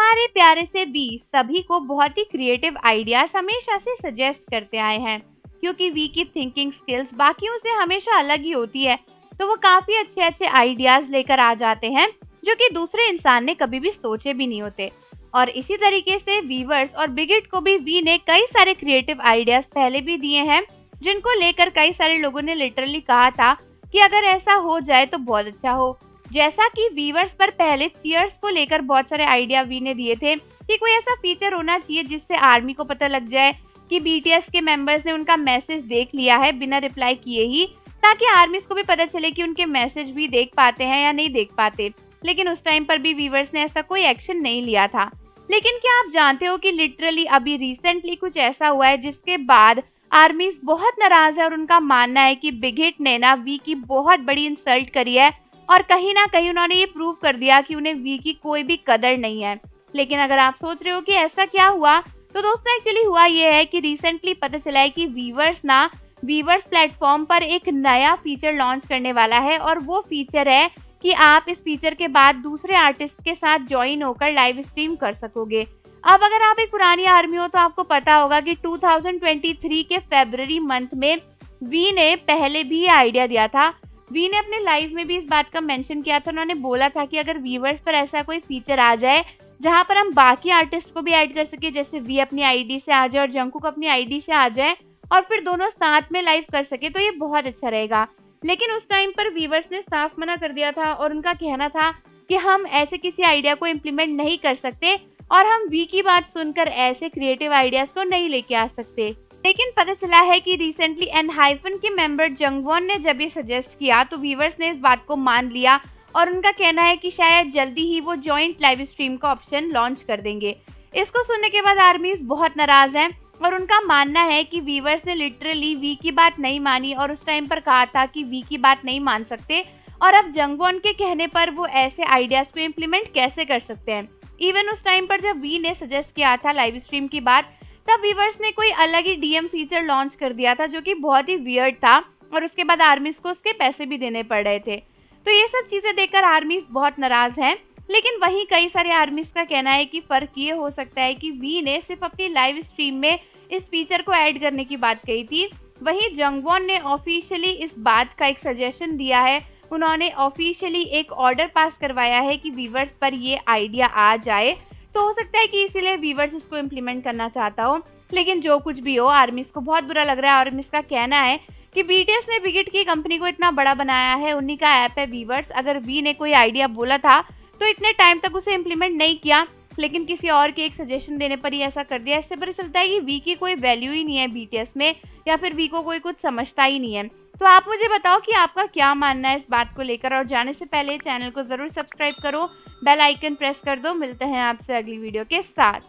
हमारे प्यारे से बी सभी को बहुत ही क्रिएटिव आइडियाज हमेशा से सजेस्ट करते आए हैं। क्योंकि वी की थिंकिंग स्किल्स बाकियों से हमेशा अलग ही होती है, तो वो काफी अच्छे अच्छे आइडियाज लेकर आ जाते हैं जो कि दूसरे इंसान ने कभी भी सोचे भी नहीं होते। और इसी तरीके से वीवर्स और बिगिट को भी वी ने कई सारे क्रिएटिव आइडियाज पहले भी दिए हैं, जिनको लेकर कई सारे लोगों ने लिटरली कहा था कि अगर ऐसा हो जाए तो बहुत अच्छा हो। जैसा कि वीवर्स पर पहले चीयर्स को लेकर बहुत सारे आइडिया वी ने दिए थे कि कोई ऐसा फीचर होना चाहिए जिससे आर्मी को पता लग जाए कि बीटीएस के मेंबर्स ने उनका मैसेज देख लिया है बिना रिप्लाई किए ही, ताकि आर्मीज को भी पता चले कि उनके मैसेज भी देख पाते हैं या नहीं देख पाते। लेकिन उस टाइम पर भी वीवर्स ने ऐसा कोई एक्शन नहीं लिया था। लेकिन क्या आप जानते हो कि लिटरली अभी रिसेंटली कुछ ऐसा हुआ है जिसके बाद आर्मीज बहुत नाराज है और उनका मानना है कि बिगिट ने ना वी की बहुत बड़ी इंसल्ट करी है और कहीं ना कहीं उन्होंने ये प्रूव कर दिया कि उन्हें वी की कोई भी कदर नहीं है। लेकिन अगर आप सोच रहे हो कि ऐसा क्या हुआ, तो दोस्तों एक्चुअली हुआ ये है कि रिसेंटली पता चला है कि वीवर्स प्लेटफॉर्म पर एक नया फीचर लॉन्च करने वाला है। और वो फीचर है कि आप इस फीचर के बाद दूसरे आर्टिस्ट के साथ ज्वाइन होकर लाइव स्ट्रीम कर सकोगे। अब अगर आप एक पुरानी आर्मी हो तो आपको पता होगा कि 2023 के फरवरी मंथ में वी ने पहले भी ये आइडिया दिया था। वी ने अपने लाइव में भी इस बात का मेंशन किया था। उन्होंने बोला था कि अगर वीवर्स पर ऐसा कोई फीचर आ जाए जहां पर हम बाकी आर्टिस्ट को भी ऐड कर सके, जैसे वी अपनी आईडी से आ जाए और जंकुक अपनी आईडी से आ जाए और फिर दोनों साथ में लाइव कर सके, तो ये बहुत अच्छा रहेगा। लेकिन उस टाइम पर वीवर्स ने साफ मना कर दिया था और उनका कहना था कि हम ऐसे किसी आइडिया को इम्प्लीमेंट नहीं कर सकते और हम वी की बात सुनकर ऐसे क्रिएटिव आइडियाज को नहीं लेके आ सकते। लेकिन पता चला है कि रिसेंटली एनहाइफन के मेंबर जंगवॉन ने जब ये सजेस्ट किया तो वीवर्स ने इस बात को मान लिया और उनका कहना है कि शायद जल्दी ही वो जॉइंट लाइव स्ट्रीम का ऑप्शन लॉन्च कर देंगे। इसको सुनने के बाद आर्मीज बहुत नाराज हैं और उनका मानना है कि वीवर्स ने लिटरली वी की बात नहीं मानी और उस टाइम पर कहा था कि वी की बात नहीं मान सकते और अब जंगवॉन के कहने पर वो ऐसे आइडियाज को इम्प्लीमेंट कैसे कर सकते हैं। इवन उस टाइम पर जब वी ने सजेस्ट किया था लाइव स्ट्रीम की बात, तब वीवर्स ने कोई अलग ही डीएम फीचर लॉन्च कर दिया था जो कि बहुत ही वियर्ड था और उसके बाद आर्मीज को उसके पैसे भी देने पड़ रहे थे। तो ये सब चीजें देखकर आर्मीज बहुत नाराज हैं। लेकिन वहीं कई सारे आर्मीज का कहना है कि फर्क ये हो सकता है कि वी ने सिर्फ अपनी लाइव स्ट्रीम में इस फीचर को ऐड करने की बात कही थी, वहीं जंगवॉन ने ऑफिशियली इस बात का एक सजेशन दिया है। उन्होंने ऑफिशियली एक ऑर्डर पास करवाया है कि वीवर्स पर ये आइडिया आ जाए, तो हो सकता है कि इसीलिए वीवर्स इसको इम्प्लीमेंट करना चाहता हो। लेकिन जो कुछ भी हो, आर्मीज को बहुत बुरा लग रहा है। आर्मीज का कहना है कि बीटीएस ने बिगिट की कंपनी को इतना बड़ा बनाया है, उन्हीं का ऐप है वीवर्स। अगर वी ने कोई आइडिया बोला था तो इतने टाइम तक उसे इम्प्लीमेंट नहीं किया, लेकिन किसी और के एक सजेशन देने पर ही ऐसा कर दिया। इससे पता चलता है कि वी की कोई वैल्यू ही नहीं है बीटीएस में, या फिर वी को कोई कुछ समझता ही नहीं है। तो आप मुझे बताओ कि आपका क्या मानना है इस बात को लेकर, और जाने से पहले चैनल को जरूर सब्सक्राइब करो, बेल आइकन प्रेस कर दो। मिलते हैं आपसे अगली वीडियो के साथ।